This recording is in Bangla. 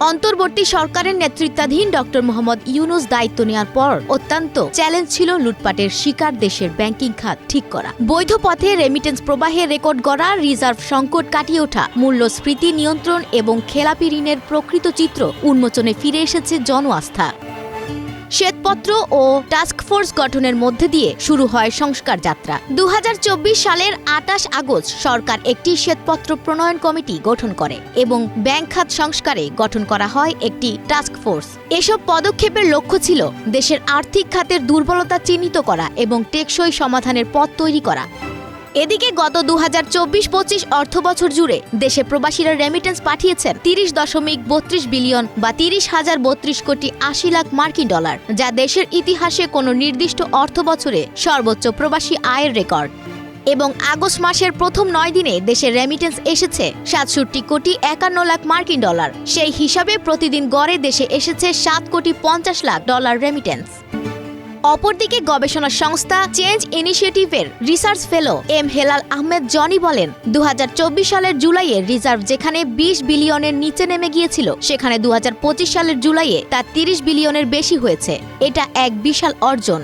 অন্তর্বর্তী সরকারের নেতৃত্বাধীন ডক্টর মোহাম্মদ ইউনূস দায়িত্ব নেওয়ার পর অত্যন্ত চ্যালেঞ্জ ছিল লুটপাটের শিকার দেশের ব্যাংকিং খাত ঠিক করা, বৈধ পথে রেমিটেন্স প্রবাহে রেকর্ড গড়া, রিজার্ভ সংকট কাটিয়ে ওঠা, মূল্যস্ফীতি নিয়ন্ত্রণ এবং খেলাপি ঋণের প্রকৃত চিত্র উন্মোচনে ফিরে এসেছে জন আস্থা। শ্বেতপত্র ও টাস্কফোর্স গঠনের মধ্যে দিয়ে শুরু হয় সংস্কার যাত্রা। 2024 সালের 28 আগস্ট সরকার একটি শ্বেতপত্র প্রণয়ন কমিটি গঠন করে এবং ব্যাংক খাত সংস্কারে গঠন করা হয় একটি টাস্কফোর্স। এসব পদক্ষেপের লক্ষ্য ছিল দেশের আর্থিক খাতের দুর্বলতা চিহ্নিত করা এবং টেকসই সমাধানের পথ তৈরি করা। এদিকে গত 2024-25 অর্থবছর জুড়ে দেশে প্রবাসীরা রেমিটেন্স পাঠিয়েছেন 30.32 বিলিয়ন বা 30,032 কোটি 80 লাখ মার্কিন ডলার, যা দেশের ইতিহাসে কোনো নির্দিষ্ট অর্থবছরে সর্বোচ্চ প্রবাসী আয়ের রেকর্ড। এবং আগস্ট মাসের প্রথম 9 দিনে দেশের রেমিটেন্স এসেছে 67 কোটি 51 লাখ মার্কিন ডলার। সেই হিসাবে প্রতিদিন গড়ে দেশে এসেছে 7 কোটি 50 লাখ ডলার রেমিটেন্স। অপরদিকে গবেষণা সংস্থা চেঞ্জ ইনিশিয়েটিভের research fellow M Helal Ahmed Jony বলেন, 2024 সালের জুলাইয়ে রিজার্ভ যেখানে 20 বিলিয়নের নিচে নেমে গিয়েছিল, সেখানে 2025 সালের জুলাইয়ে তা 30 বিলিয়নের বেশি হয়েছে। এটা এক বিশাল অর্জন।